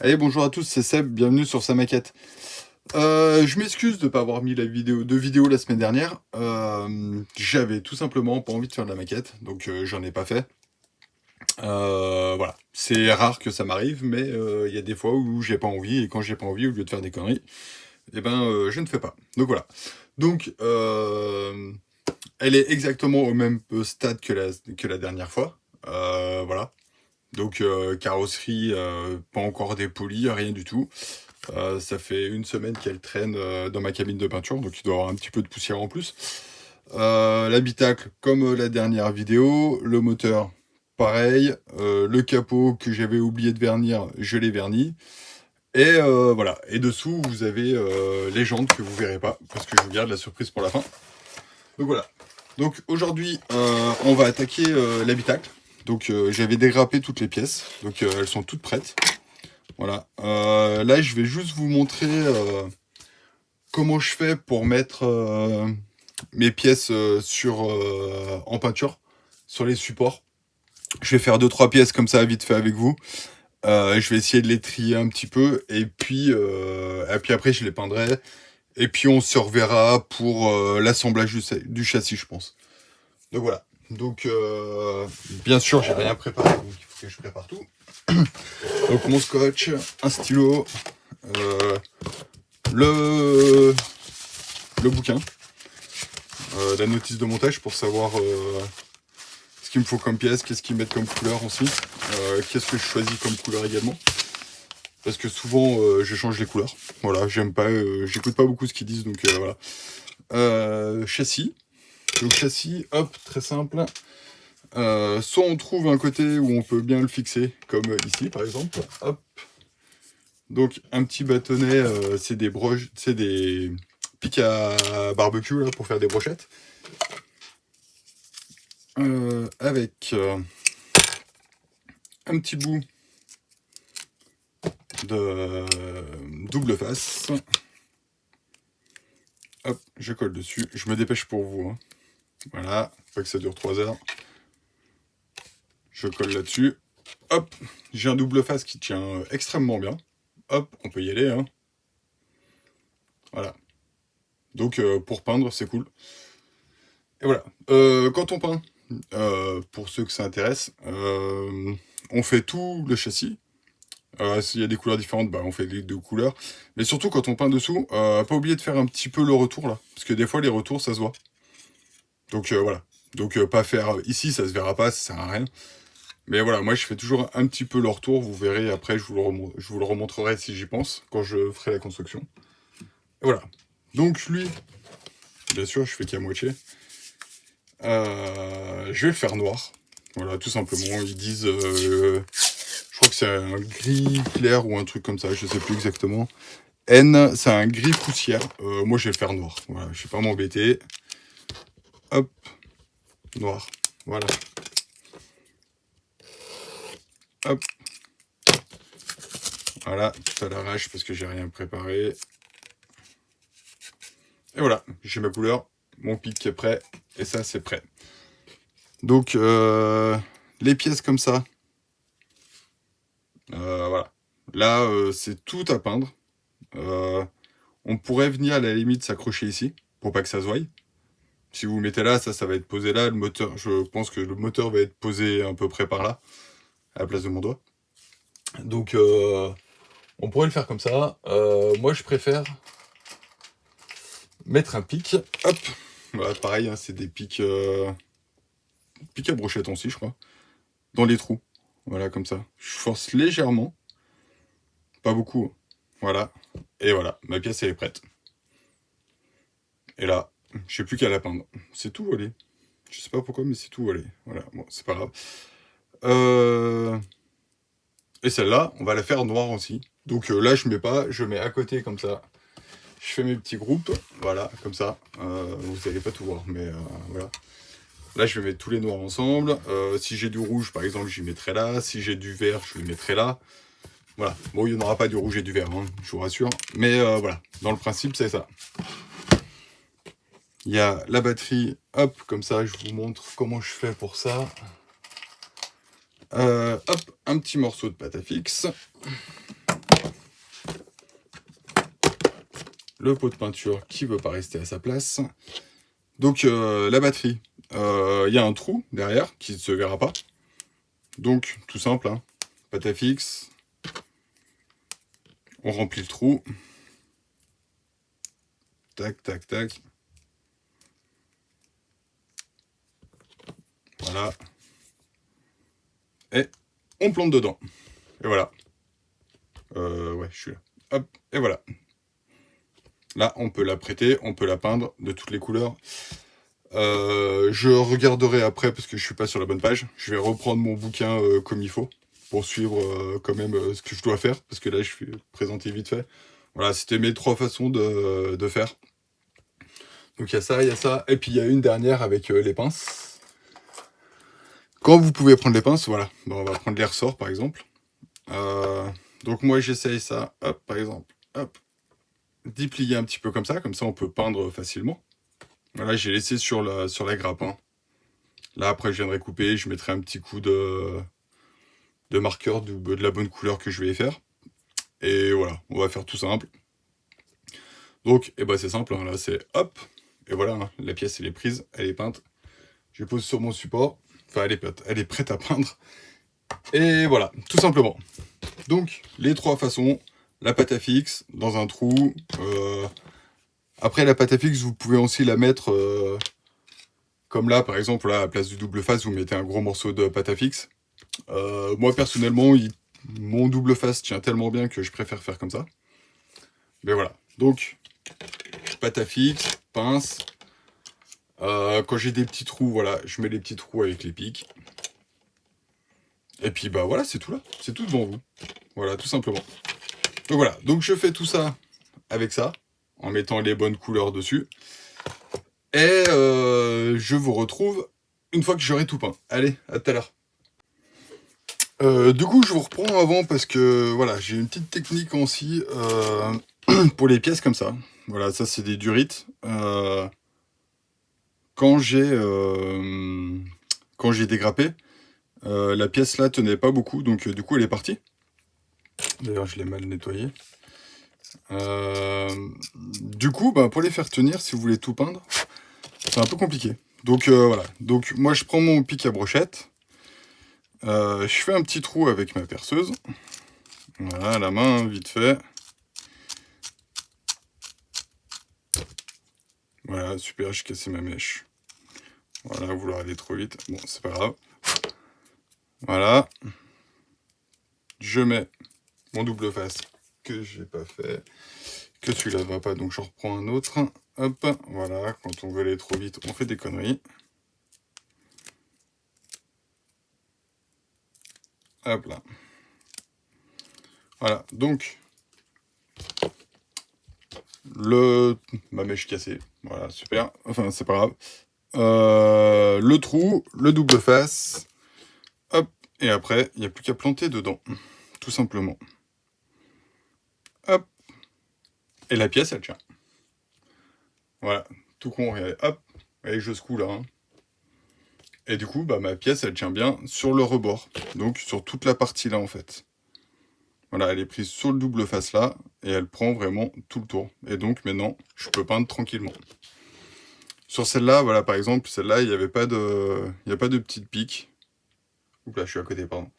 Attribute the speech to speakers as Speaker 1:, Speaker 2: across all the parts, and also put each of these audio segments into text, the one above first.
Speaker 1: Allez, bonjour à tous, c'est Seb, bienvenue sur sa maquette. Je m'excuse de ne pas avoir mis de vidéo la semaine dernière. J'avais tout simplement pas envie de faire de la maquette, donc j'en ai pas fait. Voilà, c'est rare que ça m'arrive, mais il y a des fois où j'ai pas envie, et quand j'ai pas envie, au lieu de faire des conneries, eh ben je ne fais pas. Donc voilà. Donc elle est exactement au même stade que la dernière fois. Voilà. Donc carrosserie pas encore dépolie, rien du tout. Ça fait une semaine qu'elle traîne dans ma cabine de peinture, donc il doit y avoir un petit peu de poussière en plus. L'habitacle, comme la dernière vidéo, le moteur, pareil. Le capot que j'avais oublié de vernir, je l'ai verni. Et voilà. Et dessous, vous avez les jantes que vous verrez pas, parce que je vous garde la surprise pour la fin. Donc voilà. Donc aujourd'hui, on va attaquer l'habitacle. Donc j'avais dérapé toutes les pièces, donc elles sont toutes prêtes. Voilà. Là, je vais juste vous montrer comment je fais pour mettre mes pièces en peinture, sur les supports. Je vais faire 2-3 pièces comme ça, vite fait avec vous. Je vais essayer de les trier un petit peu, et puis après, je les peindrai. Et puis, on se reverra pour l'assemblage du châssis, je pense. Donc voilà. Donc, bien sûr, j'ai rien préparé, donc il faut que je prépare tout. Donc, mon scotch, un stylo, euh, le, le bouquin, la notice de montage pour savoir ce qu'il me faut comme pièce, qu'est-ce qu'ils mettent comme couleur aussi, qu'est-ce que je choisis comme couleur également. Parce que souvent, je change les couleurs. Voilà, j'aime pas, j'écoute pas beaucoup ce qu'ils disent, donc voilà. Châssis. Donc châssis, hop, très simple. Soit on trouve un côté où on peut bien le fixer, comme ici par exemple. Hop. Donc un petit bâtonnet, c'est des pics à barbecue là, pour faire des brochettes. Avec un petit bout de double face. Hop, je colle dessus. Je me dépêche pour vous. Hein. Voilà, pas que ça dure 3 heures. Je colle là-dessus. Hop, j'ai un double face qui tient extrêmement bien. Hop, on peut y aller. Hein. Voilà. Donc pour peindre, c'est cool. Et voilà. Quand on peint, pour ceux que ça intéresse, on fait tout le châssis. S'il y a des couleurs différentes, bah, on fait les deux couleurs. Mais surtout, quand on peint dessous, pas oublier de faire un petit peu le retour, là. Parce que des fois, les retours, ça se voit. Donc, voilà. Donc, pas faire... Ici, ça se verra pas, ça sert à rien. Mais voilà, moi, je fais toujours un petit peu le retour. Vous verrez, après, je vous le remontrerai si j'y pense, quand je ferai la construction. Et voilà. Donc, lui, bien sûr, je fais qu'à moitié. Je vais le faire noir. Voilà, tout simplement. Ils disent... je crois que c'est un gris clair ou un truc comme ça, je sais plus exactement. N, c'est un gris poussière. Moi, je vais le faire noir. Voilà, je vais pas m'embêter. Hop, noir. Voilà. Hop. Voilà, tout à l'arrache parce que j'ai rien préparé. Et voilà, j'ai ma couleur, mon pic qui est prêt, et ça, c'est prêt. Donc, les pièces comme ça. Voilà. Là, c'est tout à peindre. On pourrait venir à la limite s'accrocher ici, pour pas que ça se voie. Si vous mettez là, ça va être posé là. Le moteur, je pense que le moteur va être posé à peu près par là, à la place de mon doigt. Donc, on pourrait le faire comme ça. Moi, je préfère mettre un pic. Hop. Voilà, pareil, hein, c'est des pics, pics à brochette aussi, je crois. Dans les trous. Voilà, comme ça. Je force légèrement. Pas beaucoup. Voilà. Et voilà, ma pièce, elle est prête. Et là, je sais plus qu'à la peindre. C'est tout volé. Je sais pas pourquoi, mais c'est tout volé. Voilà, bon, c'est pas grave. Et celle-là, on va la faire noire aussi. Donc là, je mets pas, je mets à côté comme ça. Je fais mes petits groupes, voilà, comme ça. Vous n'allez pas tout voir, mais voilà. Là, je vais mettre tous les noirs ensemble. Si j'ai du rouge, par exemple, j'y mettrai là. Si j'ai du vert, je le mettrai là. Voilà. Bon, il n'y en aura pas du rouge et du vert, hein, je vous rassure. Mais voilà, dans le principe, c'est ça. Il y a la batterie, hop, comme ça, je vous montre comment je fais pour ça. Hop, un petit morceau de pâte à fixe. le pot de peinture qui veut pas rester à sa place. Donc la batterie, il y a un trou derrière qui ne se verra pas. Donc tout simple, hein, pâte à fixe, on remplit le trou. Tac, tac, tac. Voilà. Et on plante dedans. Et voilà. Ouais, je suis là. Hop, et voilà. Là, on peut la prêter, on peut la peindre de toutes les couleurs. Je regarderai après parce que je suis pas sur la bonne page. Je vais reprendre mon bouquin comme il faut pour suivre quand même ce que je dois faire parce que là, je vais présenter vite fait. Voilà, c'était mes 3 façons de faire. Donc il y a ça, et puis il y a une dernière avec les pinces. Quand vous pouvez prendre les pinces, voilà. Bon, on va prendre les ressorts par exemple. Donc moi j'essaye ça, hop, par exemple, hop, d'y plier un petit peu comme ça on peut peindre facilement. Voilà, j'ai laissé sur la grappe. Hein. Là après je viendrai couper, je mettrai un petit coup de marqueur de la bonne couleur que je vais y faire. Et voilà, on va faire tout simple. Donc, c'est simple, hein, là c'est hop, et voilà, hein, la pièce elle est prise, elle est peinte. Je pose sur mon support, enfin elle est prête à peindre. Et voilà, tout simplement. Donc, les 3 façons, la pâte à fixe dans un trou. Après, la pâte à fixe, vous pouvez aussi la mettre comme là, par exemple, là, à la place du double face, vous mettez un gros morceau de pâte à fixe. Moi, personnellement, mon double face tient tellement bien que je préfère faire comme ça. Mais voilà, donc, pâte à fixe, pince. Quand j'ai des petits trous, voilà, je mets les petits trous avec les pics. Et puis, voilà, c'est tout là. C'est tout devant vous. Voilà, tout simplement. Donc voilà, donc je fais tout ça avec ça, en mettant les bonnes couleurs dessus. Et je vous retrouve une fois que j'aurai tout peint. Allez, à tout à l'heure. Du coup, je vous reprends avant parce que voilà, j'ai une petite technique aussi pour les pièces comme ça. Voilà, ça c'est des durites. Quand j'ai dégrappé, la pièce là tenait pas beaucoup, donc du coup elle est partie. D'ailleurs, je l'ai mal nettoyé. Du coup, pour les faire tenir, si vous voulez tout peindre, c'est un peu compliqué. Donc voilà. Donc moi, je prends mon pic à brochette. Je fais un petit trou avec ma perceuse. Voilà, la main, vite fait. Voilà, super, j'ai cassé ma mèche. Voilà, vouloir aller trop vite. Bon, c'est pas grave. Voilà. Je mets mon double face que j'ai pas fait. Que celui-là va pas, donc je reprends un autre. Hop, voilà, quand on veut aller trop vite, on fait des conneries. Hop là. Voilà, donc ma mèche cassée. Voilà, super. Enfin, c'est pas grave. Le trou, le double face. Hop, et après, il n'y a plus qu'à planter dedans. Tout simplement. Hop. Et la pièce, elle tient. Voilà, tout con, regardez, hop. Et je secoue là. Hein. Et du coup, ma pièce, elle tient bien sur le rebord. Donc, sur toute la partie là, en fait. Voilà, elle est prise sur le double face là, et elle prend vraiment tout le tour. Et donc, maintenant, je peux peindre tranquillement. Sur celle-là, voilà, par exemple, celle-là, il n'y a pas de petite pique. Oups là, je suis à côté, pardon.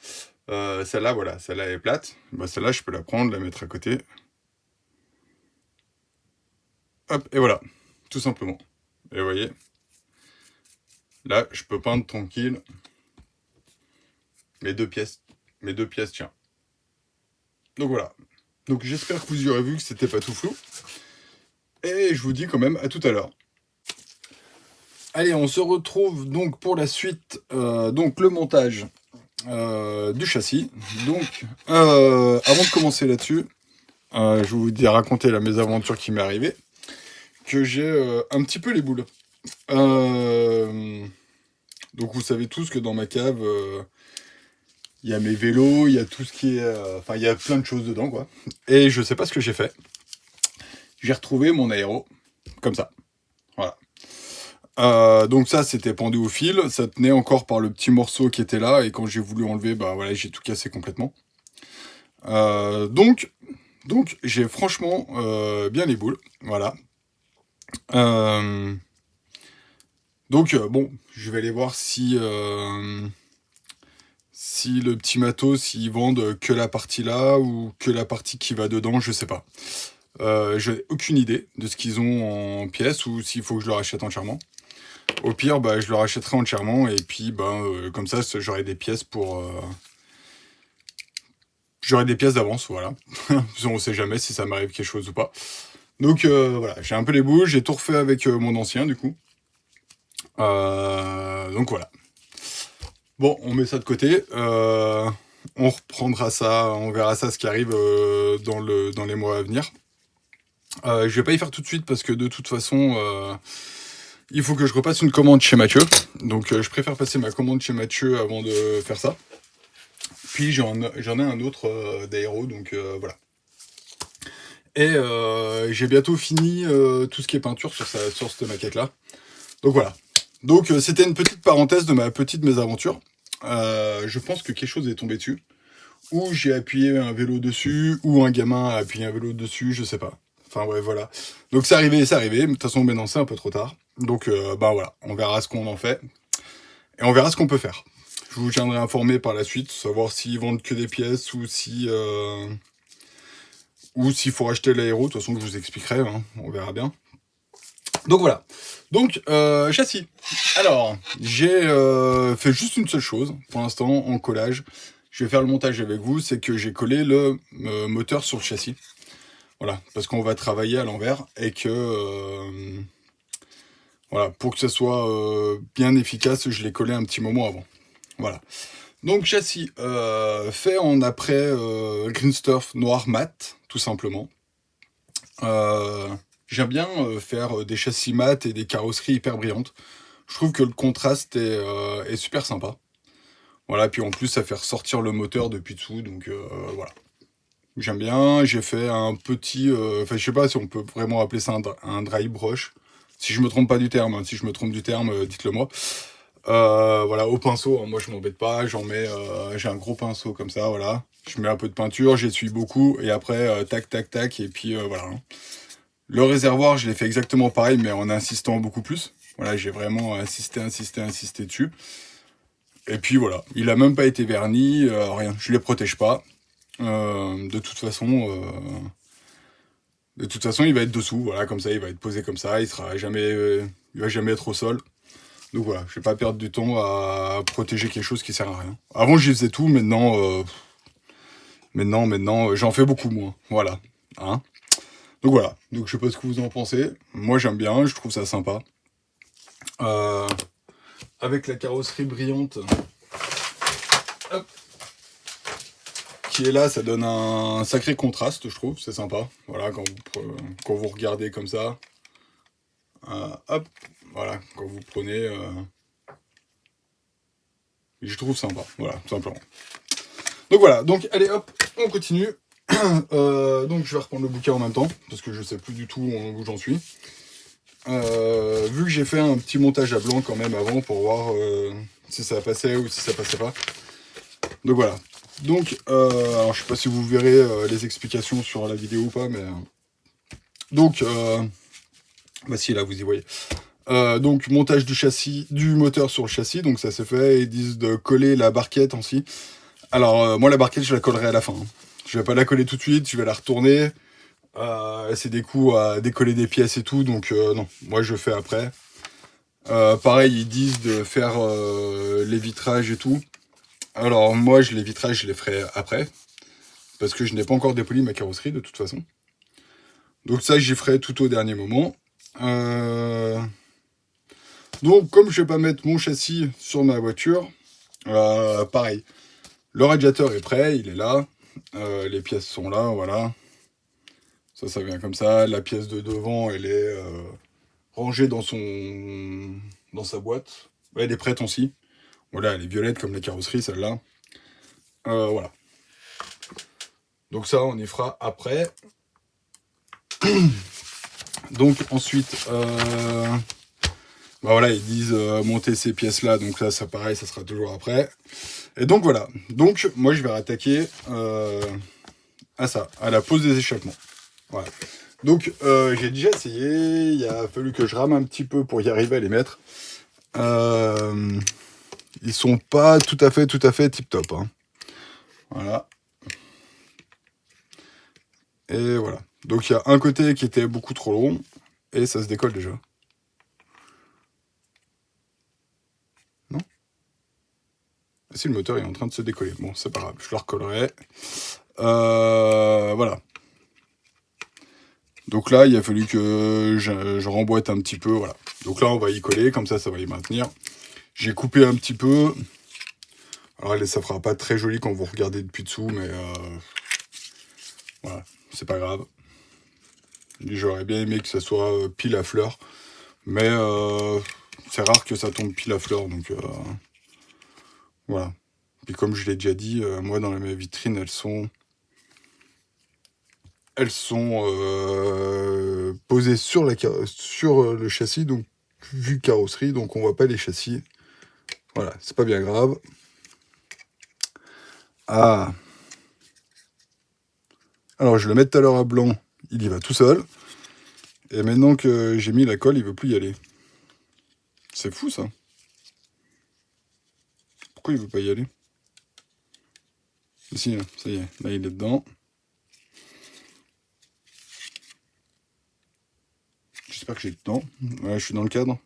Speaker 1: Celle-là, voilà, celle-là est plate. Celle-là, je peux la prendre, la mettre à côté. Hop, et voilà, tout simplement. Et vous voyez, là, je peux peindre tranquille. Mes deux pièces, tiens. Donc voilà. Donc j'espère que vous y aurez vu que c'était pas tout flou. Et je vous dis quand même à tout à l'heure. Allez, on se retrouve donc pour la suite, donc le montage du châssis. Donc, avant de commencer là-dessus, je vais vous dire raconter la mésaventure qui m'est arrivée, que j'ai un petit peu les boules. Donc vous savez tous que dans ma cave, il y a mes vélos, il y a tout ce qui est... il y a plein de choses dedans, quoi. Et je sais pas ce que j'ai fait. J'ai retrouvé mon aéro, comme ça. Voilà. Donc ça, c'était pendu au fil. Ça tenait encore par le petit morceau qui était là. Et quand j'ai voulu enlever, voilà, j'ai tout cassé complètement. Donc, Donc j'ai franchement bien les boules, voilà. Euh, donc bon, je vais aller voir si le petit matos, ils vendent que la partie là ou que la partie qui va dedans, je sais pas. J'ai aucune idée de ce qu'ils ont en pièces ou s'il faut que je le rachète entièrement. Au pire, bah, je le rachèterai entièrement et puis bah, comme ça, j'aurai des pièces pour... j'aurai des pièces d'avance, voilà. On sait jamais si ça m'arrive quelque chose ou pas. Donc voilà, j'ai un peu les boules, j'ai tout refait avec mon ancien du coup. Donc voilà. Bon, on met ça de côté. On reprendra ça, on verra ça ce qui arrive dans les mois à venir. Je vais pas y faire tout de suite parce que de toute façon, il faut que je repasse une commande chez Mathieu. Donc je préfère passer ma commande chez Mathieu avant de faire ça. Puis j'en ai un autre d'aéro, donc voilà. Et j'ai bientôt fini tout ce qui est peinture sur cette maquette-là. Donc voilà. Donc c'était une petite parenthèse de ma petite mésaventure. Je pense que quelque chose est tombé dessus. Ou j'ai appuyé un vélo dessus, ou un gamin a appuyé un vélo dessus, je sais pas. Enfin ouais, voilà. Donc c'est arrivé. Mais de toute façon maintenant c'est un peu trop tard. Donc bah voilà, on verra ce qu'on en fait. Et on verra ce qu'on peut faire. Je vous tiendrai informé par la suite, savoir s'ils vendent que des pièces ou s'il faut racheter l'aéro. De toute façon je vous expliquerai, hein, on verra bien. Donc voilà. Donc châssis. Alors j'ai fait juste une seule chose pour l'instant en collage. Je vais faire le montage avec vous, c'est que j'ai collé le moteur sur le châssis. Voilà, parce qu'on va travailler à l'envers et que voilà, pour que ce soit bien efficace, je l'ai collé un petit moment avant. Voilà. Donc châssis fait en après green stuff noir mat, tout simplement. J'aime bien faire des châssis mat et des carrosseries hyper brillantes. Je trouve que le contraste est super sympa. Voilà, puis en plus ça fait ressortir le moteur depuis dessous, donc voilà. J'aime bien, j'ai fait un petit... Enfin je sais pas si on peut vraiment appeler ça un dry brush. Si je me trompe pas du terme, hein. Si je me trompe du terme, dites-le moi. Voilà, au pinceau, hein. Moi je m'embête pas, j'ai un gros pinceau comme ça, voilà. Je mets un peu de peinture, j'essuie beaucoup, et après, tac, tac, tac, et puis voilà. Le réservoir, je l'ai fait exactement pareil, mais en insistant beaucoup plus. Voilà, j'ai vraiment insisté dessus. Et puis voilà, il a même pas été verni, rien, je les protège pas. De toute façon, il va être dessous, voilà, comme ça, il va être posé comme ça, il va jamais être au sol. Donc voilà, je vais pas perdre du temps à protéger quelque chose qui sert à rien. Avant, j'y faisais tout, maintenant, j'en fais beaucoup moins. Voilà, hein. Donc voilà, donc je sais pas ce que vous en pensez. Moi, j'aime bien, je trouve ça sympa. Avec la carrosserie brillante, hop, qui est là, ça donne un sacré contraste, je trouve, c'est sympa. Voilà, quand vous regardez comme ça, hop, voilà, quand vous prenez, je trouve sympa, voilà, tout simplement. Donc voilà, donc allez hop, on continue. Donc je vais reprendre le bouquin en même temps, parce que je sais plus du tout où j'en suis. Vu que j'ai fait un petit montage à blanc quand même avant pour voir si ça passait ou si ça passait pas. Donc voilà. Donc, alors je sais pas si vous verrez les explications sur la vidéo ou pas, mais... donc, bah si, là vous y voyez. Donc montage du moteur sur le châssis, donc ça s'est fait. Ils disent de coller la barquette aussi. Alors moi la barquette je la collerai à la fin. Hein. Je vais pas la coller tout de suite, je vais la retourner. C'est des coups à décoller des pièces et tout, donc non, moi je fais après. Pareil, ils disent de faire les vitrages et tout. Alors moi les vitrages je les ferai après, parce que je n'ai pas encore dépoli ma carrosserie de toute façon. Donc ça j'y ferai tout au dernier moment. Donc comme je vais pas mettre mon châssis sur ma voiture, pareil. Le radiateur est prêt, il est là. Les pièces sont là, voilà. Ça vient comme ça. La pièce de devant, elle est rangée dans sa boîte. Ouais, elle est prête aussi. Voilà, elle est violette comme la carrosserie, celle-là. Voilà. Donc ça, on y fera après. Donc ensuite, bah voilà, ils disent monter ces pièces-là. Donc là, ça pareil, ça sera toujours après. Et donc voilà. Donc moi, je vais rattaquer à ça, à la pose des échappements. Voilà. Donc j'ai déjà essayé, il a fallu que je rame un petit peu pour y arriver à les mettre. Ils sont pas tout à fait tip top. Hein. Voilà. Et voilà. Donc il y a un côté qui était beaucoup trop long et ça se décolle déjà. Non? Si le moteur est en train de se décoller. Bon, c'est pas grave, je le recollerai. Voilà. Donc là, il a fallu que je remboîte un petit peu, voilà. Donc là, on va y coller, comme ça va y maintenir. J'ai coupé un petit peu. Alors, ça fera pas très joli quand vous regardez depuis dessous, mais voilà, c'est pas grave. J'aurais bien aimé que ça soit pile à fleur, mais c'est rare que ça tombe pile à fleur, donc voilà. Puis comme je l'ai déjà dit, moi, dans mes vitrines, elles sont posées sur le châssis, donc vue carrosserie, donc on voit pas les châssis. Voilà, c'est pas bien grave. Ah. Alors je le mets tout à l'heure à blanc, il y va tout seul. Et maintenant que j'ai mis la colle, il veut plus y aller. C'est fou ça. Pourquoi il veut pas y aller? Si, ça y est, là il est dedans. J'espère que j'ai dedans. Ouais, je suis dans le cadre.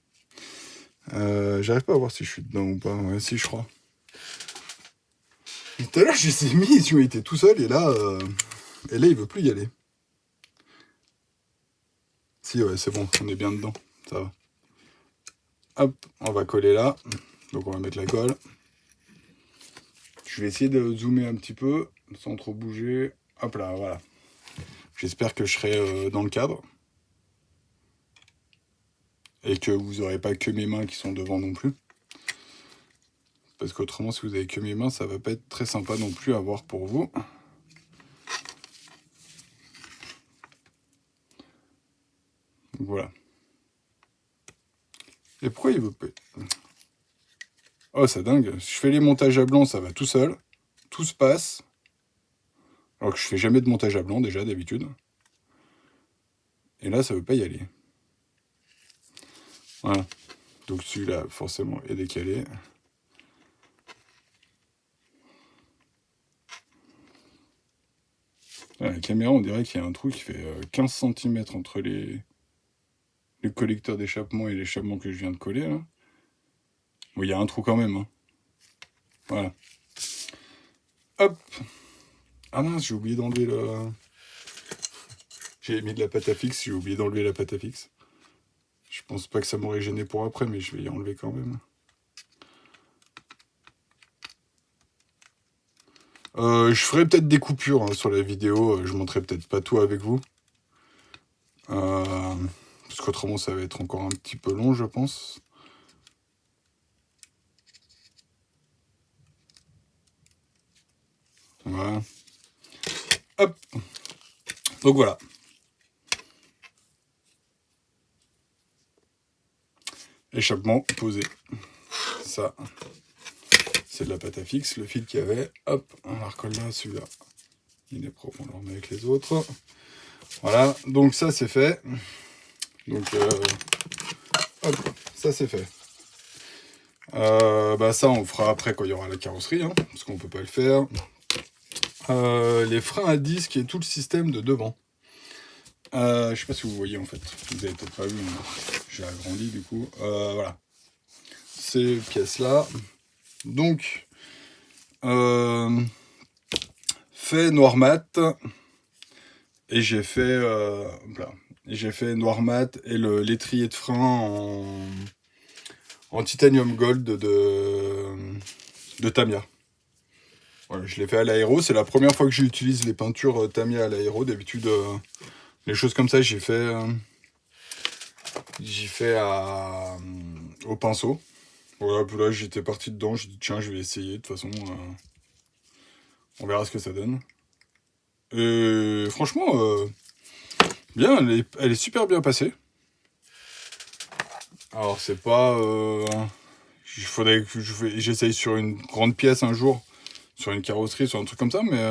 Speaker 1: J'arrive pas à voir si je suis dedans ou pas. Ouais, si, je crois. Tout à l'heure, je les ai mis, ils ont été tout seuls, et là, il veut plus y aller. Si, ouais, c'est bon, on est bien dedans. Ça va. Hop, on va coller là. Donc, on va mettre la colle. Je vais essayer de zoomer un petit peu, sans trop bouger. Hop là, voilà. J'espère que je serai dans le cadre. Et que vous n'aurez pas que mes mains qui sont devant non plus. Parce qu'autrement, si vous avez que mes mains, ça va pas être très sympa non plus à voir pour vous. Donc voilà. Et pourquoi il veut pas... Oh, c'est dingue. Si je fais les montages à blanc, ça va tout seul. Tout se passe. Alors que je fais jamais de montage à blanc, déjà, d'habitude. Et là, ça veut pas y aller. Voilà. Donc celui-là, forcément, est décalé. La caméra, on dirait qu'il y a un trou qui fait 15 cm entre le collecteur d'échappement et l'échappement que je viens de coller, là. Bon, il y a un trou quand même, hein. Voilà. Hop. Ah mince, j'ai oublié d'enlever le... J'ai mis de la pâte à fixe, j'ai oublié d'enlever la pâte à fixe. Je pense pas que ça m'aurait gêné pour après, mais je vais y enlever quand même. Je ferai peut-être des coupures hein, sur la vidéo, je montrerai peut-être pas tout avec vous. Parce qu'autrement ça va être encore un petit peu long, je pense. Voilà. Hop. Donc voilà. Échappement posé. Ça, c'est de la pâte à fixe, le fil qu'il y avait. Hop, on la recolle là, celui-là. Il est propre, on le remet avec les autres. Voilà, donc ça c'est fait. Donc, hop, ça c'est fait. Bah ça on fera après quand il y aura la carrosserie, hein, parce qu'on peut pas le faire. Les freins à disque et tout le système de devant. Je sais pas si vous voyez en fait, vous avez peut-être pas vu, j'ai agrandi du coup. Voilà, ces pièces là. Donc, fait noir mat, et j'ai fait, voilà. J'ai fait noir mat et l'étrier de frein en titanium gold de Tamiya. Voilà, je l'ai fait à l'aéro, c'est la première fois que j'utilise les peintures Tamiya à l'aéro. D'habitude, les choses comme ça, j'ai fait au pinceau. Voilà, puis là j'étais parti dedans, j'ai dit tiens, je vais essayer, de toute façon, on verra ce que ça donne. Et franchement, bien, elle est super bien passée. Alors c'est pas... il faudrait que j'essaye sur une grande pièce un jour, sur une carrosserie, sur un truc comme ça, mais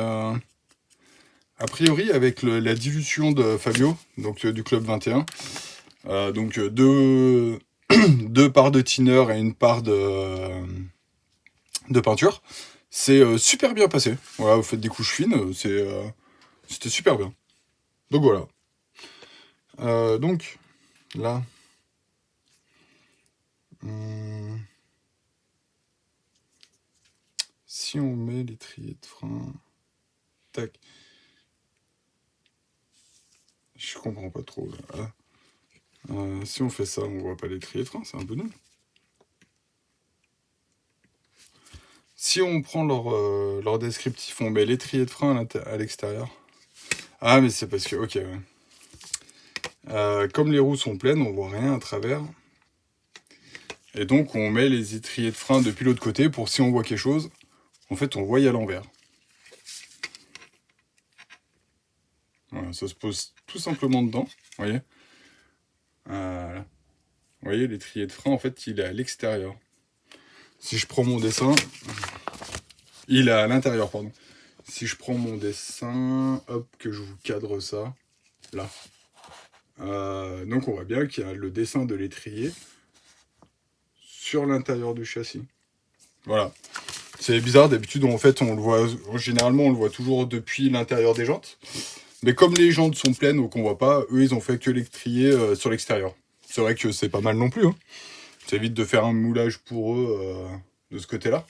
Speaker 1: a priori, avec la dilution de Fabio, donc du Club 21, donc deux parts de thinner et une part de peinture, c'est super bien passé. Voilà, vous faites des couches fines, c'était super bien. Donc voilà. Donc, là... si on met l'étrier de frein... Tac. Je comprends pas trop. Là. Si on fait ça, on voit pas l'étrier de frein, c'est un peu nul. Si on prend leur descriptif, on met l'étrier de frein à l'extérieur. Ah, mais c'est parce que... Ok, ouais. Comme les roues sont pleines, on voit rien à travers. Et donc, on met les étriers de frein depuis l'autre côté pour si on voit quelque chose, en fait, on voit à l'envers. Voilà, ça se pose tout simplement dedans, vous voyez. Vous voyez, l'étrier de frein, en fait, il est à l'extérieur. Si je prends mon dessin... Il est à l'intérieur, pardon. Si je prends mon dessin, hop, que je vous cadre ça, là. Donc on voit bien qu'il y a le dessin de l'étrier sur l'intérieur du châssis. Voilà. C'est bizarre, d'habitude, en fait, on le voit, généralement, on le voit toujours depuis l'intérieur des jantes. Mais comme les jantes sont pleines ou qu'on voit pas, eux, ils ont fait que l'étrier sur l'extérieur. C'est vrai que c'est pas mal non plus. Hein. Ça évite de faire un moulage pour eux de ce côté-là.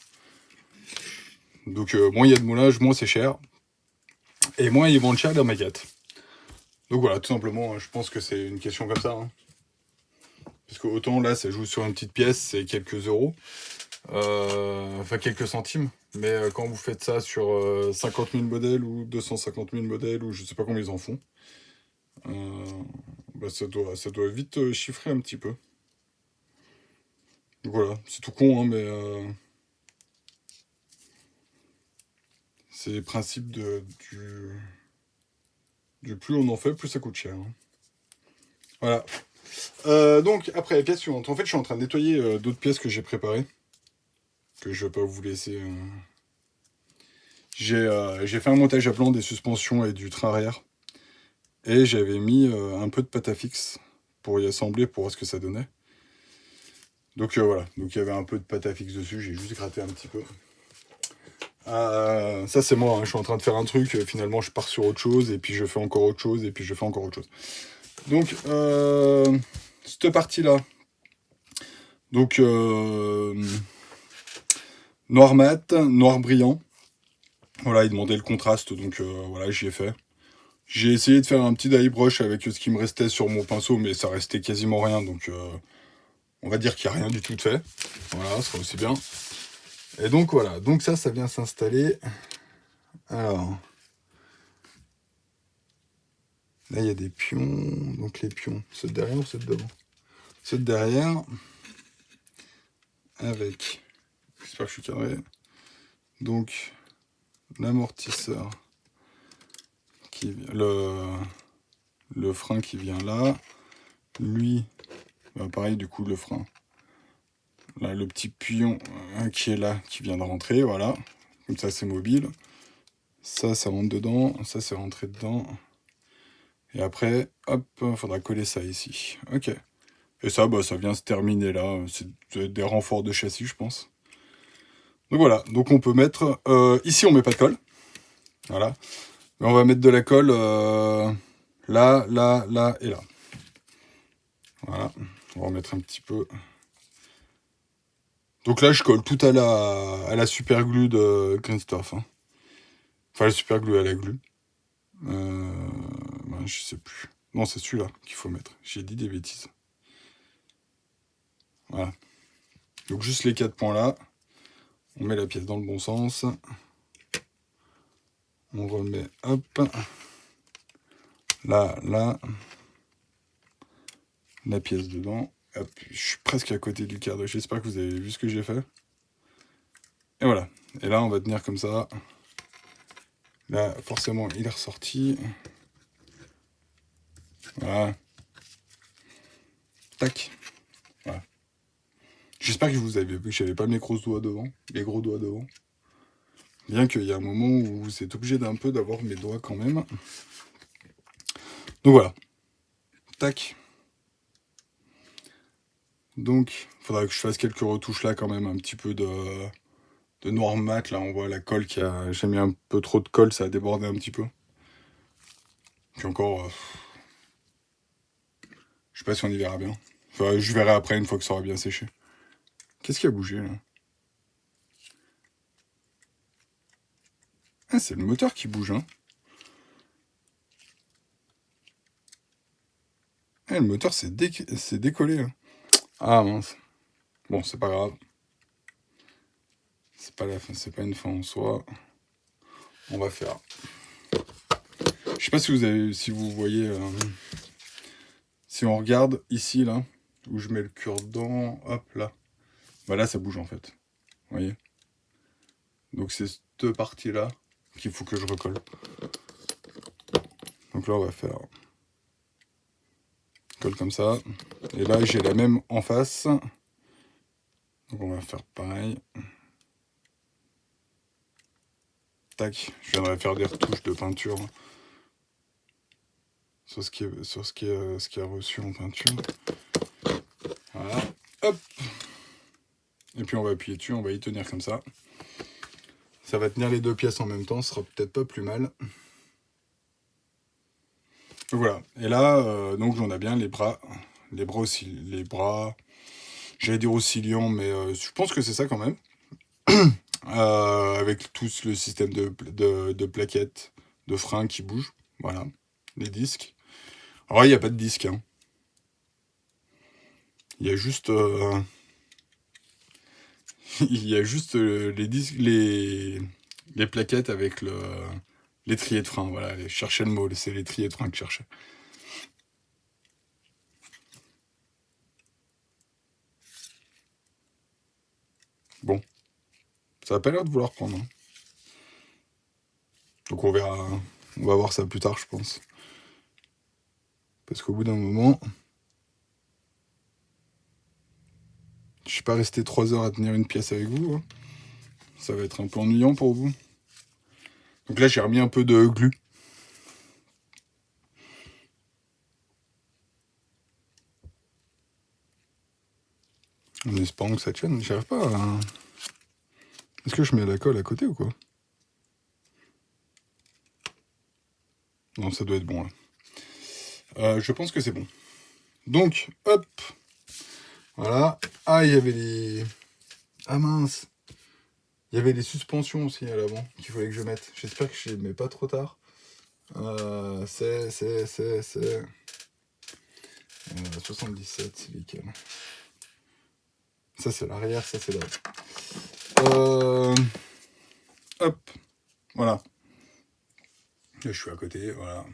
Speaker 1: Donc, moins il y a de moulage, moins c'est cher. Et moins ils vendent cher les Magat. Donc voilà, tout simplement, je pense que c'est une question comme ça. Hein. Parce que autant là, ça joue sur une petite pièce, c'est quelques euros. Enfin, quelques centimes. Mais quand vous faites ça sur 50 000 modèles ou 250 000 modèles, ou je sais pas combien ils en font, bah ça doit vite chiffrer un petit peu. Donc voilà, c'est tout con, hein, mais c'est le principe du plus on en fait, plus ça coûte cher. Hein. Voilà. Donc, après, la pièce suivante. En fait, je suis en train de nettoyer d'autres pièces que j'ai préparées. Que je vais pas vous laisser... J'ai fait un montage à blanc des suspensions et du train arrière. Et j'avais mis un peu de pâte à fixe pour y assembler, pour voir ce que ça donnait. Donc voilà, donc il y avait un peu de pâte à fixe dessus, j'ai juste gratté un petit peu. Ça c'est moi, hein. Je suis en train de faire un truc, finalement je pars sur autre chose, et puis je fais encore autre chose, et puis je fais encore autre chose. Donc, cette partie-là, donc noir mat, noir brillant. Voilà, il demandait le contraste, donc voilà, j'y ai fait. J'ai essayé de faire un petit dye brush avec ce qui me restait sur mon pinceau, mais ça restait quasiment rien, donc on va dire qu'il n'y a rien du tout de fait. Voilà, ce sera aussi bien. Et donc voilà, donc ça vient s'installer. Alors, là il y a des pions, donc les pions, ceux de derrière ou ceux de devant? Ceux de derrière, avec, j'espère que je suis cadré, donc l'amortisseur, le frein qui vient là, lui, bah pareil du coup le frein, là le petit pion qui est là, qui vient de rentrer, voilà, comme ça c'est mobile, ça rentre dedans, ça c'est rentré dedans, et après, hop, il faudra coller ça ici, ok. Et ça, bah, ça vient se terminer là, c'est des renforts de châssis je pense. Donc voilà, donc on peut mettre, ici on met pas de colle, voilà, mais on va mettre de la colle là, là, là et là. Voilà, on va remettre un petit peu. Donc là, je colle tout à la super glue de Greenstuff. Hein. Enfin, la super glue à la glue. Ben, je sais plus. Non, c'est celui-là qu'il faut mettre. J'ai dit des bêtises. Voilà. Donc juste les 4 points là. On met la pièce dans le bon sens. On remet, hop. Là, là. La pièce dedans. Hop, je suis presque à côté du cadre. J'espère que vous avez vu ce que j'ai fait. Et voilà. Et là, on va tenir comme ça. Là, forcément, il est ressorti. Voilà. Tac. Voilà. J'espère que vous avez vu que j'avais pas mes gros doigts devant. Les gros doigts devant. Bien qu'il y a un moment où vous êtes obligé d'un peu d'avoir mes doigts quand même. Donc voilà. Tac. Donc, il faudra que je fasse quelques retouches là quand même, un petit peu de noir mat. Là, on voit la colle qui a... J'ai mis un peu trop de colle, ça a débordé un petit peu. Puis encore, je sais pas si on y verra bien. Enfin, je verrai après une fois que ça aura bien séché. Qu'est-ce qui a bougé là? Ah, c'est le moteur qui bouge, hein. Ah, le moteur s'est décollé, hein. Ah mince. Bon, c'est pas grave. C'est pas la fin, c'est pas une fin en soi. On va faire. Je sais pas si vous voyez, si on regarde ici là, où je mets le cure-dent, hop là. Bah là, ça bouge en fait. Vous voyez. Donc c'est cette partie là qu'il faut que je recolle. Donc là, on va faire colle comme ça. Et là, j'ai la même en face. Donc on va faire pareil. Tac, je viendrai faire des retouches de peinture sur ce qui est reçu en peinture. Voilà, hop. Et puis on va appuyer dessus, on va y tenir comme ça. Ça va tenir les deux pièces en même temps, ce sera peut-être pas plus mal. Donc voilà, et là, donc on a bien les bras aussi, les bras, j'allais dire oscillants, mais je pense que c'est ça quand même. Avec tout le système de plaquettes, de freins qui bougent, voilà, les disques. Alors il n'y a pas de disque, hein. Il y a juste, il y a juste les disques, les plaquettes avec l'étrier de frein. Voilà, je cherchais le mot, c'est l'étrier de frein que je cherchais. Bon, ça n'a pas l'air de vouloir prendre, hein. Donc on verra, on va voir ça plus tard, je pense. Parce qu'au bout d'un moment, je suis pas resté 3 heures à tenir une pièce avec vous, hein. Ça va être un peu ennuyant pour vous. Donc là, j'ai remis un peu de glu. En espérant que ça tienne. J'arrive pas à... Est-ce que je mets la colle à côté ou quoi? Non, ça doit être bon là. Je pense que c'est bon. Donc, hop. Voilà. Ah, il y avait les... Ah mince. Il y avait les suspensions aussi à l'avant qu'il fallait que je mette. J'espère que je les mets pas trop tard. C'est... 77, c'est lesquels? Ça, c'est l'arrière, ça, c'est l'avant. Hop. Voilà. Là, je suis à côté, voilà.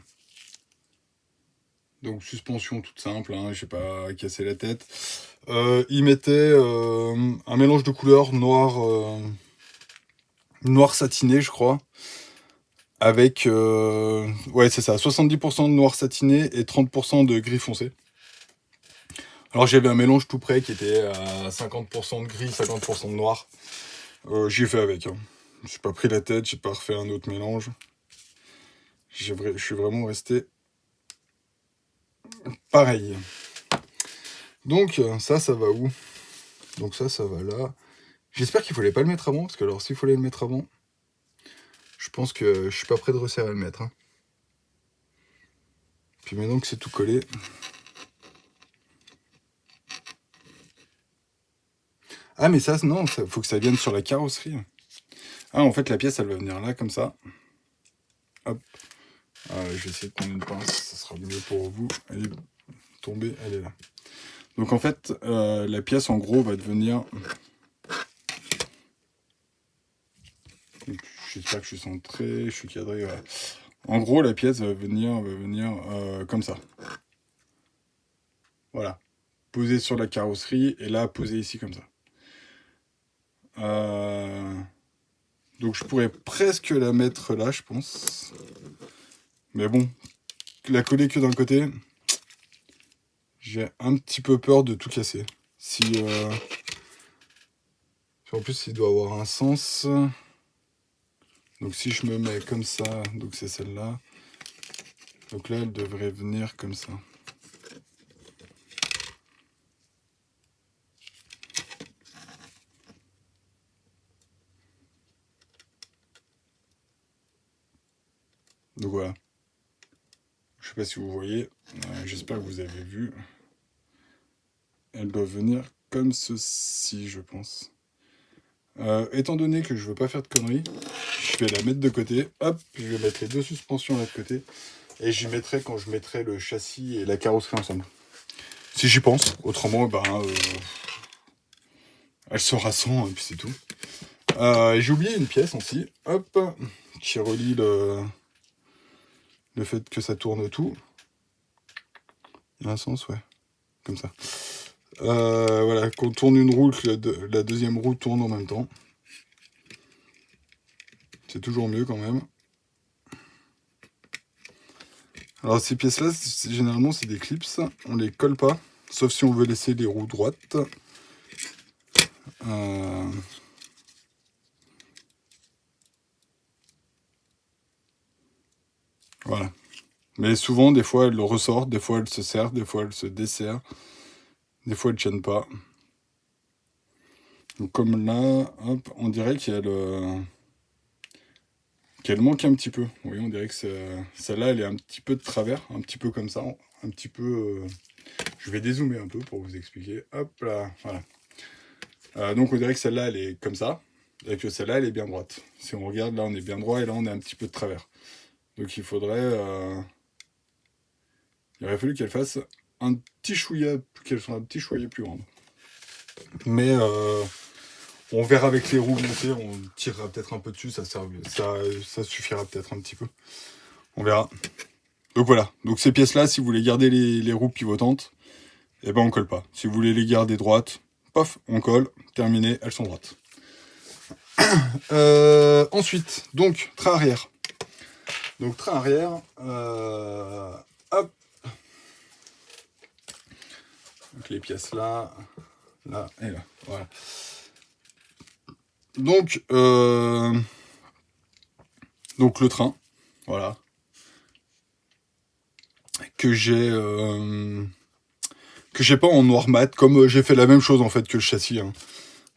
Speaker 1: Donc, suspension toute simple, hein, j'ai pas cassé la tête. Il mettait un mélange de couleurs noir, noir satiné, je crois. Avec, ouais, c'est ça, 70% de noir satiné et 30% de gris foncé. Alors, j'avais un mélange tout près qui était à 50% de gris, 50% de noir. J'y ai fait avec, hein. Je suis pas pris la tête, j'ai pas refait un autre mélange. Je suis vraiment resté pareil. Donc, ça va où? Donc ça va là. J'espère qu'il fallait pas le mettre avant, parce que alors s'il fallait le mettre avant, je pense que je suis pas prêt de réussir à le mettre, hein. Puis maintenant que c'est tout collé... Ah mais ça, non, faut que ça vienne sur la carrosserie. Ah, en fait, la pièce, elle va venir là, comme ça. Hop. Je vais essayer de prendre une pince, ça sera mieux pour vous. Elle est tombée, elle est là. Donc en fait, la pièce, en gros, va devenir... J'espère que je suis centré, je suis cadré, voilà. En gros, la pièce va venir comme ça. Voilà. Posée sur la carrosserie, et là, posée ici, comme ça. Donc je pourrais presque la mettre là, je pense. Mais bon, la coller que d'un côté, j'ai un petit peu peur de tout casser. Si en plus, il doit avoir un sens. Donc si je me mets comme ça, donc c'est celle-là. Donc là, elle devrait venir comme ça. Donc voilà. Je sais pas si vous voyez. J'espère que vous avez vu. Elle doit venir comme ceci, je pense. Étant donné que je veux pas faire de conneries, je vais la mettre de côté. Hop, je vais mettre les deux suspensions là de côté. Et j'y mettrai quand je mettrai le châssis et la carrosserie ensemble. Si j'y pense. Autrement, elle sera sans, et puis c'est tout. J'ai oublié une pièce aussi. Hop, qui relie le fait que ça tourne tout. Il y a un sens, ouais. Comme ça. Voilà, qu'on tourne une roue, que la deuxième roue tourne en même temps. C'est toujours mieux quand même. Alors ces pièces-là, généralement c'est des clips, on les colle pas, sauf si on veut laisser les roues droites. Voilà. Mais souvent, des fois, elles ressortent, des fois, elles se serrent, des fois, elles se desserrent, des fois, elles ne tiennent pas. Donc comme là, hop, on dirait qu'elle manque un petit peu. Vous voyez, on dirait que celle-là, elle est un petit peu de travers, un petit peu comme ça, un petit peu... Je vais dézoomer un peu pour vous expliquer. Hop là, voilà. Donc on dirait que celle-là, elle est comme ça, et que celle-là, elle est bien droite. Si on regarde, là, on est bien droit, et là, on est un petit peu de travers. Donc il faudrait... il aurait fallu qu'elle fasse un petit chouïa, qu'elle soit un petit chouïa plus grande. Mais on verra avec les roues montées, on tirera peut-être un peu dessus, ça suffira peut-être un petit peu. On verra. Donc voilà, donc ces pièces-là, si vous voulez garder les roues pivotantes, eh ben on colle pas. Si vous voulez les garder droites, paf, on colle, terminé, elles sont droites. Ensuite, donc, train arrière. Donc train arrière, hop. Donc les pièces là, là et là, voilà. Donc le train, voilà, que j'ai pas en noir mat, comme j'ai fait la même chose en fait que le châssis, hein,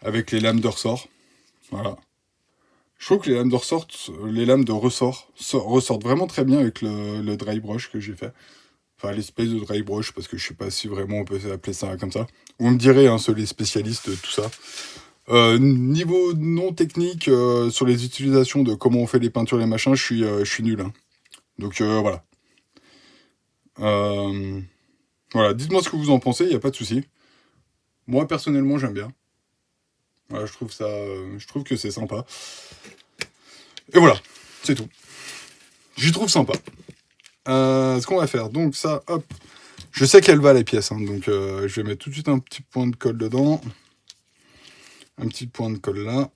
Speaker 1: avec les lames de ressort, voilà. Je trouve que les lames de ressort ressortent vraiment très bien avec le dry brush que j'ai fait. Enfin, l'espèce de dry brush, parce que je sais pas si vraiment on peut appeler ça comme ça. Vous me direz, hein, ceux les spécialistes, tout ça. Niveau non technique, sur les utilisations de comment on fait les peintures et les machins, je suis nul. Hein. Donc voilà. Voilà, dites-moi ce que vous en pensez, il n'y a pas de souci. Moi, personnellement, j'aime bien. Voilà, je trouve que c'est sympa. Et voilà, c'est tout. J'y trouve sympa. Ce qu'on va faire, donc ça, hop. Je sais qu'elle va, les pièces, hein, donc je vais mettre tout de suite un petit point de colle dedans. Un petit point de colle là.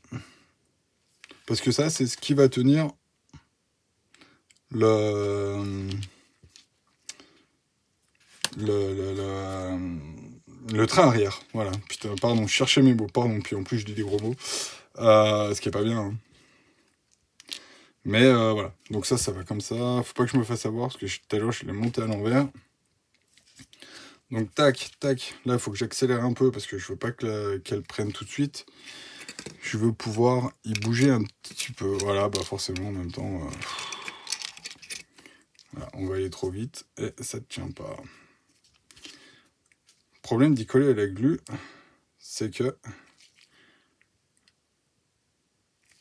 Speaker 1: Parce que ça, c'est ce qui va tenir le train arrière. Voilà. Putain, pardon, je cherchais mes mots, pardon. Puis en plus, je dis des gros mots. Ce qui est pas bien. Hein. Mais voilà. Donc ça va comme ça. Faut pas que je me fasse avoir parce que tout à l'heure, je l'ai monté à l'envers. Donc tac, tac. Là, il faut que j'accélère un peu parce que je veux pas qu'elle prenne tout de suite. Je veux pouvoir y bouger un petit peu. Voilà, bah forcément, en même temps... Voilà, on va aller trop vite et ça ne tient pas. Le problème d'y coller à la glu, c'est que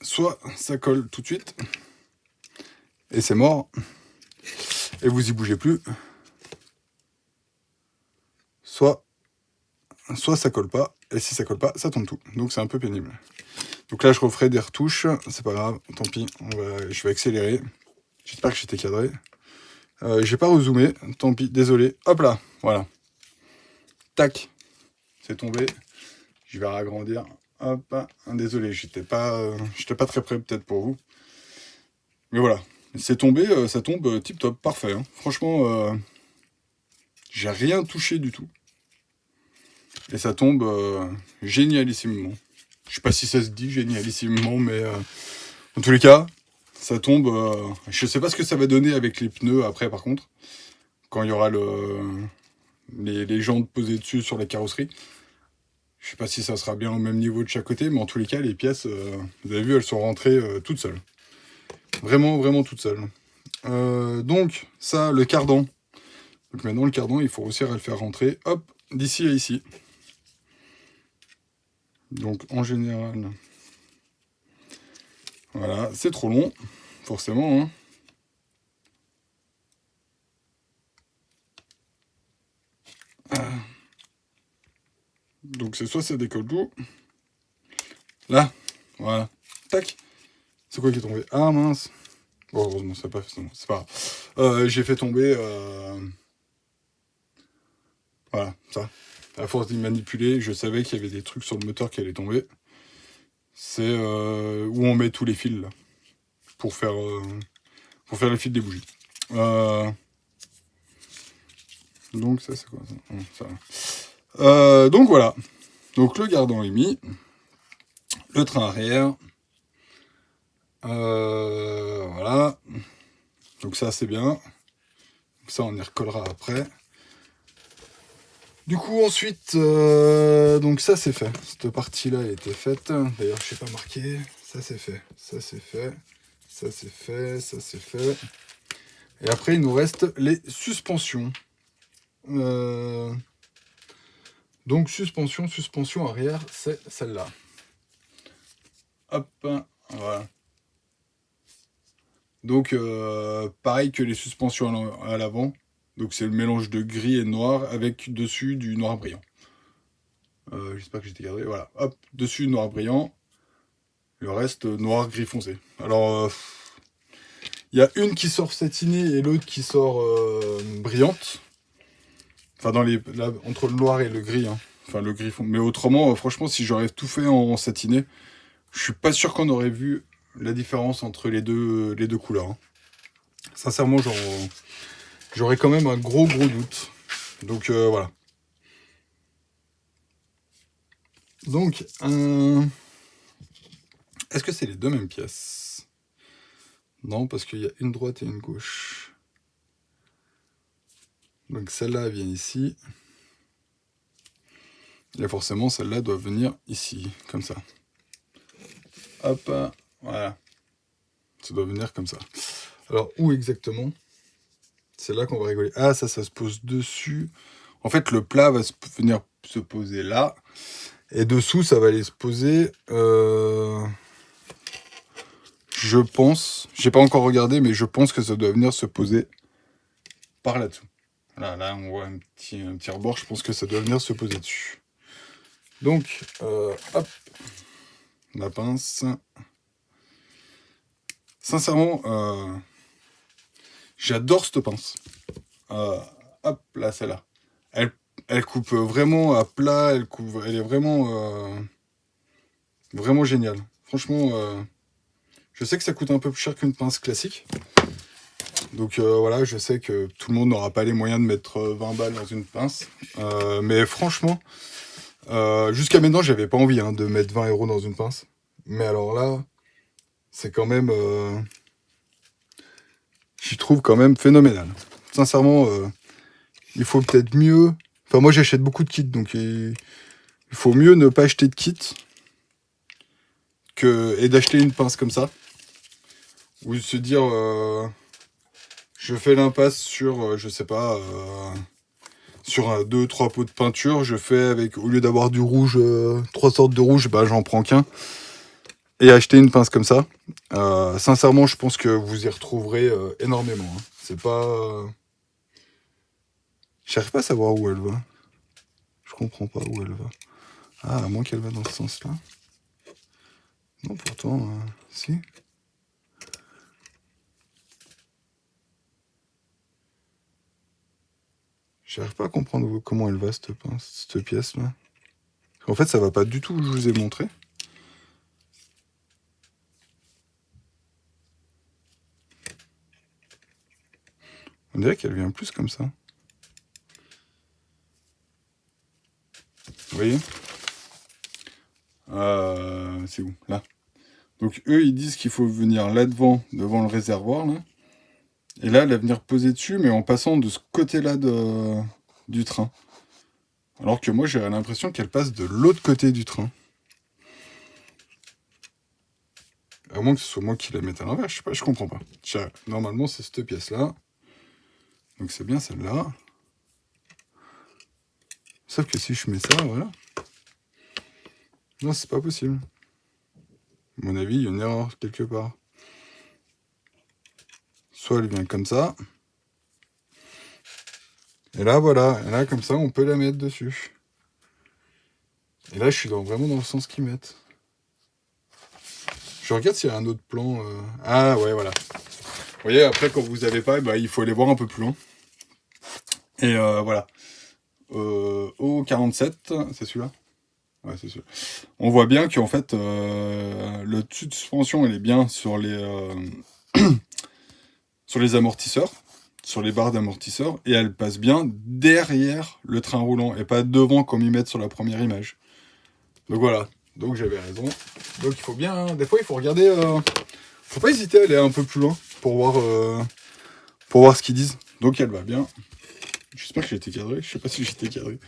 Speaker 1: soit ça colle tout de suite et c'est mort et vous y bougez plus, soit ça colle pas et si ça colle pas, ça tombe tout. Donc c'est un peu pénible. Donc là je referai des retouches, c'est pas grave, tant pis, je vais accélérer. J'espère que j'étais cadré. J'ai pas rezoomé, tant pis, désolé. Hop là, voilà. Tac, c'est tombé. Je vais ragrandir. Hop, désolé, j'étais pas très près peut-être pour vous. Mais voilà, c'est tombé, ça tombe tip top, parfait. Hein. Franchement, j'ai rien touché du tout. Et ça tombe génialissimement. Je sais pas si ça se dit génialissimement, mais en tous les cas, ça tombe. Je sais pas ce que ça va donner avec les pneus après, par contre, quand il y aura les jantes posées dessus sur la carrosserie. Je sais pas si ça sera bien au même niveau de chaque côté, mais en tous les cas, les pièces, vous avez vu, elles sont rentrées toutes seules. Vraiment, vraiment toutes seules. Donc, ça, le cardan. Donc maintenant, le cardan, il faut réussir à le faire rentrer, hop, d'ici à ici. Donc, en général, voilà, c'est trop long, forcément, hein. Donc, c'est soit ça décolle tout. Là, voilà, tac. C'est quoi qui est tombé? Ah mince. Bon, heureusement, ça n'a pas fait ça. C'est pas grave. J'ai fait tomber. Voilà, ça. À force d'y manipuler, je savais qu'il y avait des trucs sur le moteur qui allaient tomber. C'est où on met tous les fils là, pour faire les fils des bougies. Donc ça c'est quoi ça, donc voilà. Donc le gardant est mis. Le train arrière. Voilà. Donc ça c'est bien. Donc ça on y recollera après. Du coup ensuite, donc ça c'est fait. Cette partie-là a été faite. D'ailleurs je sais pas marqué. Ça c'est fait. Ça c'est fait. Ça c'est fait. Ça c'est fait. Et après il nous reste les suspensions. Donc suspension arrière, c'est celle-là. Hop, voilà. Donc pareil que les suspensions à l'avant. Donc c'est le mélange de gris et de noir avec dessus du noir brillant. J'espère que j'étais cadré. Voilà, hop, dessus noir brillant. Le reste noir gris foncé. Alors il y a une qui sort satinée et l'autre qui sort brillante. Enfin là, entre le noir et le gris. Hein. Enfin le gris foncé. Mais autrement, franchement, si j'aurais tout fait en satiné, je suis pas sûr qu'on aurait vu la différence entre les deux couleurs. Hein. Sincèrement, j'aurais quand même un gros doute. Donc voilà. Donc, est-ce que c'est les deux mêmes pièces? Non, parce qu'il y a une droite et une gauche. Donc celle-là vient ici. Et forcément, celle-là doit venir ici, comme ça. Hop, voilà. Ça doit venir comme ça. Alors, où exactement? C'est là qu'on va rigoler. Ah, ça se pose dessus. En fait, le plat va venir se poser là. Et dessous, ça va aller se poser... Je pense... J'ai pas encore regardé, mais je pense que ça doit venir se poser par là-dessous. Là, on voit un petit rebord. Je pense que ça doit venir se poser dessus. Donc, hop. La pince. Sincèrement, j'adore cette pince. Hop, là, celle-là. Elle coupe vraiment à plat. Elle est vraiment, vraiment géniale. Franchement, je sais que ça coûte un peu plus cher qu'une pince classique. Donc voilà, je sais que tout le monde n'aura pas les moyens de mettre 20 balles dans une pince. Mais franchement, jusqu'à maintenant, j'avais pas envie de mettre 20 € dans une pince. Mais alors là, c'est quand même... j'y trouve quand même phénoménal. Sincèrement, il faut peut-être mieux... Enfin, moi, j'achète beaucoup de kits, donc il faut mieux ne pas acheter de kit et d'acheter une pince comme ça. Ou de se dire... je fais l'impasse sur, je sais pas... sur 2-3 pots de peinture, je fais avec, au lieu d'avoir du rouge, 3 sortes de rouge, bah j'en prends qu'un. Et acheter une pince comme ça. Sincèrement, je pense que vous y retrouverez énormément. Hein. C'est pas... J'arrive pas à savoir où elle va. Je comprends pas où elle va. Ah, à moins qu'elle va dans ce sens-là. Non, pourtant, si. J'arrive pas à comprendre comment elle va, cette pince, cette pièce-là. En fait, ça va pas du tout où je vous ai montré. On dirait qu'elle vient plus comme ça. Vous voyez c'est où? Là. Donc eux, ils disent qu'il faut venir là devant le réservoir, là. Et là, elle va venir poser dessus, mais en passant de ce côté-là du train. Alors que moi, j'ai l'impression qu'elle passe de l'autre côté du train. À moins que ce soit moi qui la mette à l'envers, je sais pas, je comprends pas. Normalement, c'est cette pièce-là. Donc c'est bien celle-là. Sauf que si je mets ça, voilà. Non, c'est pas possible. À mon avis, il y a une erreur quelque part. Soit elle vient comme ça. Et là, voilà. Et là, comme ça, on peut la mettre dessus. Et là, je suis vraiment dans le sens qu'ils mettent. Je regarde s'il y a un autre plan. Ah ouais, voilà. Vous voyez, après, quand vous avez pas, bah, il faut aller voir un peu plus loin. Et voilà. Au 47, c'est celui-là? Ouais, c'est celui-là. On voit bien qu'en fait, le dessus de suspension, elle est bien sur sur les amortisseurs, sur les barres d'amortisseurs, et elle passe bien derrière le train roulant, et pas devant comme ils mettent sur la première image. Donc voilà. Donc j'avais raison. Donc il faut bien, hein, des fois il faut regarder, faut pas hésiter à aller un peu plus loin pour voir ce qu'ils disent. Donc elle va bien. J'espère que j'ai été cadré, je sais pas si j'ai été cadré.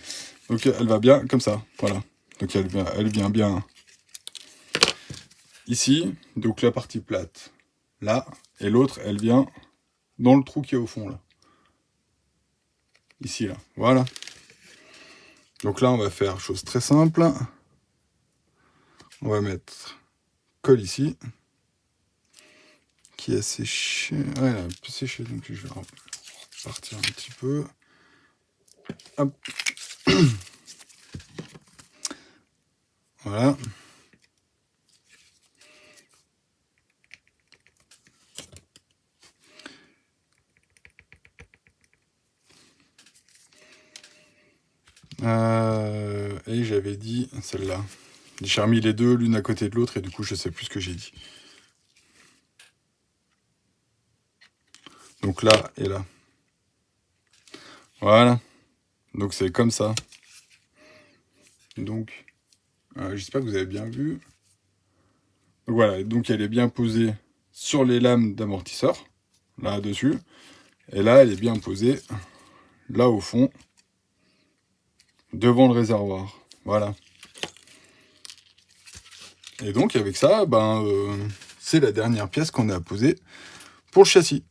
Speaker 1: Donc elle va bien comme ça, voilà. Donc elle vient bien ici, donc la partie plate, là, et l'autre elle vient dans le trou qui est au fond là. Ici là, voilà. Donc là on va faire chose très simple. On va mettre colle ici. Qui a séché. Ouais, elle a un peu séché, donc je vais repartir un petit peu. Hop. Voilà. Et j'avais dit celle-là. J'ai remis les deux l'une à côté de l'autre et du coup je sais plus ce que j'ai dit. Donc là et là. Voilà. Donc c'est comme ça. Donc j'espère que vous avez bien vu. Donc voilà, donc elle est bien posée sur les lames d'amortisseur, là-dessus. Et là, elle est bien posée, là au fond, devant le réservoir. Voilà. Et donc avec ça, c'est la dernière pièce qu'on a posée pour le châssis.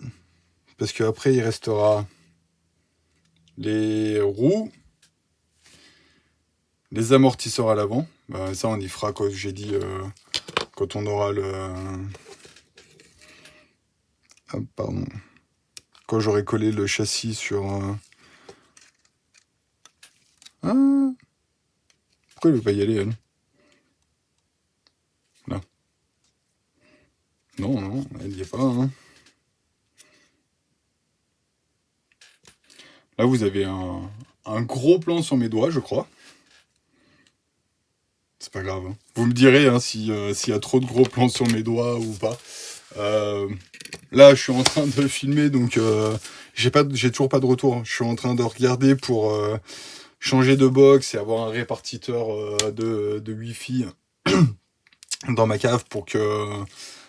Speaker 1: Parce qu'après, il restera les roues, les amortisseurs à l'avant. Ça, on y fera, comme j'ai dit, quand on aura le... Ah, pardon. Quand j'aurai collé le châssis sur... Ah, pourquoi elle veut pas y aller, elle? Là. Non, elle n'y est pas. Hein. Là, vous avez un gros plan sur mes doigts, je crois. C'est pas grave. Hein. Vous me direz hein, s'il y a trop de gros plans sur mes doigts ou pas. Là, je suis en train de filmer, donc j'ai toujours pas de retour. Je suis en train de regarder pour changer de box et avoir un répartiteur de Wi-Fi dans ma cave pour que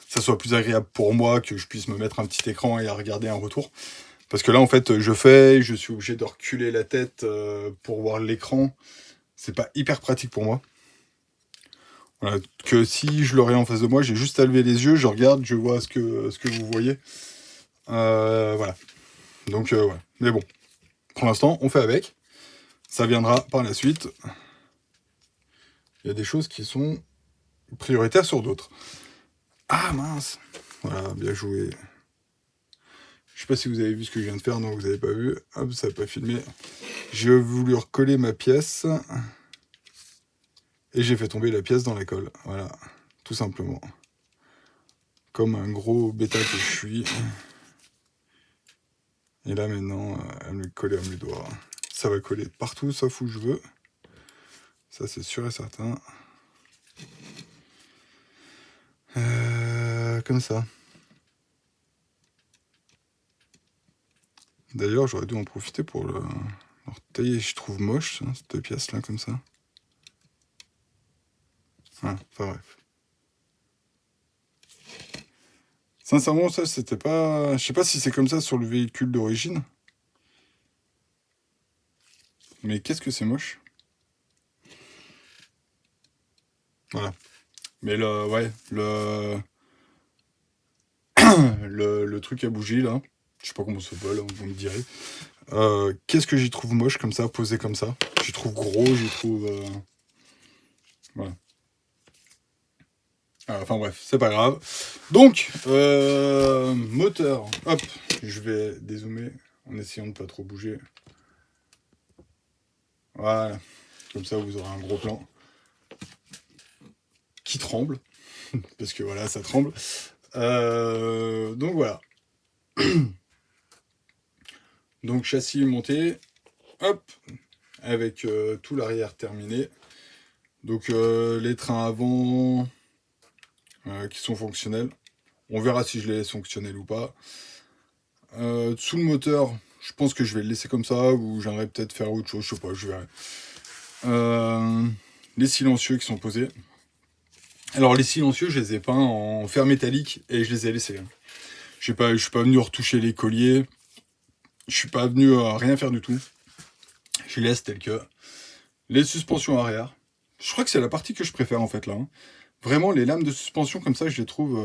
Speaker 1: ça soit plus agréable pour moi, que je puisse me mettre un petit écran et à regarder un retour. Parce que là, en fait, je suis obligé de reculer la tête pour voir l'écran. C'est pas hyper pratique pour moi. Voilà, que si je l'aurais en face de moi, j'ai juste à lever les yeux, je regarde, je vois ce que vous voyez. Voilà. Donc, voilà. Mais bon, pour l'instant, on fait avec. Ça viendra par la suite. Il y a des choses qui sont prioritaires sur d'autres. Ah mince. Voilà, bien joué. Je sais pas si vous avez vu ce que je viens de faire, non, vous n'avez pas vu. Hop, ça n'a pas filmé. J'ai voulu recoller ma pièce. Et j'ai fait tomber la pièce dans la colle. Voilà, tout simplement. Comme un gros bêta que je suis. Et là maintenant, elle me coller à mes doigts. Ça va coller partout sauf où je veux. Ça c'est sûr et certain. Comme ça. D'ailleurs, j'aurais dû en profiter pour le tailler. Je trouve moche hein, cette pièce là comme ça. Enfin bref. Sincèrement, ça, c'était pas... Je sais pas si c'est comme ça sur le véhicule d'origine. Mais qu'est-ce que c'est moche. Voilà. Mais ouais, le truc à bougie, là, je sais pas comment ça s'appelle, vous me direz. Qu'est-ce que j'y trouve moche comme ça, posé comme ça. J'y trouve gros, j'y trouve... voilà. Enfin bref, c'est pas grave. Donc, moteur, hop, je vais dézoomer en essayant de pas trop bouger. Voilà, comme ça vous aurez un gros plan qui tremble, parce que voilà, ça tremble. Donc voilà. Donc châssis monté, hop, avec tout l'arrière terminé. Donc les trains avant qui sont fonctionnels. On verra si je les laisse fonctionnels ou pas. Sous le moteur, je pense que je vais le laisser comme ça, ou j'aimerais peut-être faire autre chose, je sais pas, je verrai. Les silencieux qui sont posés. Alors les silencieux, je les ai peints en fer métallique et je les ai laissés. Je suis pas venu retoucher les colliers. Je suis pas venu à rien faire du tout. Je les laisse tels que. Les suspensions arrière. Je crois que c'est la partie que je préfère en fait là. Vraiment, les lames de suspension comme ça, je les trouve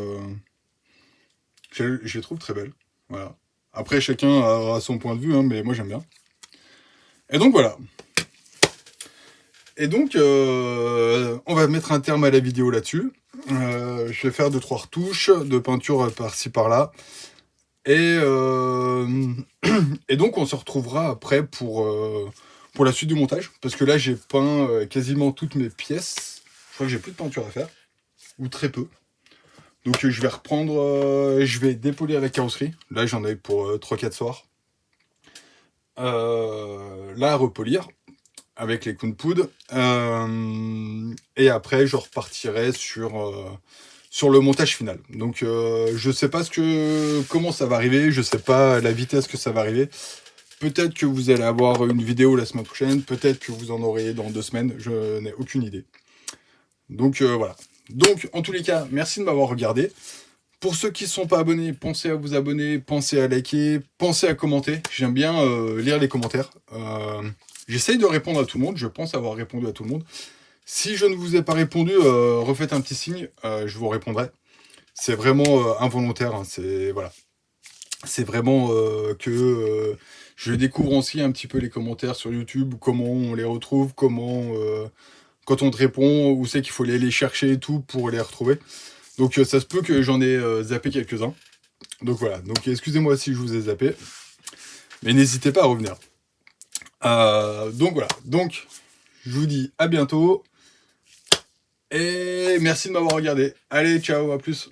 Speaker 1: très belles. Voilà. Après, chacun a son point de vue, mais moi j'aime bien. Et donc voilà. Et donc, on va mettre un terme à la vidéo là-dessus. Je vais faire 2-3 retouches de peinture par-ci par-là. Et donc, on se retrouvera après pour la suite du montage. Parce que là, j'ai peint quasiment toutes mes pièces. Je crois que j'ai plus de peinture à faire. Ou très peu. Donc, je vais reprendre... je vais dépolir la carrosserie. Là, j'en ai pour 3-4 soirs. Là, à repolir avec les coups de poudre. Et après, je repartirai sur le montage final. Donc, je sais pas comment ça va arriver. Je sais pas la vitesse que ça va arriver. Peut-être que vous allez avoir une vidéo la semaine prochaine. Peut-être que vous en aurez dans 2 semaines. Je n'ai aucune idée. Donc, voilà. Donc, en tous les cas, merci de m'avoir regardé. Pour ceux qui ne sont pas abonnés, pensez à vous abonner, pensez à liker, pensez à commenter. J'aime bien lire les commentaires. J'essaye de répondre à tout le monde. Je pense avoir répondu à tout le monde. Si je ne vous ai pas répondu, refaites un petit signe. Je vous répondrai. C'est vraiment involontaire. Hein, voilà. C'est vraiment que je découvre aussi un petit peu les commentaires sur YouTube, comment on les retrouve, comment quand on te répond, où c'est qu'il faut aller les chercher et tout pour les retrouver. Donc ça se peut que j'en ai zappé quelques-uns. Donc voilà, donc excusez-moi si je vous ai zappé. Mais n'hésitez pas à revenir. Donc voilà, donc je vous dis à bientôt. Et merci de m'avoir regardé. Allez, ciao, à plus.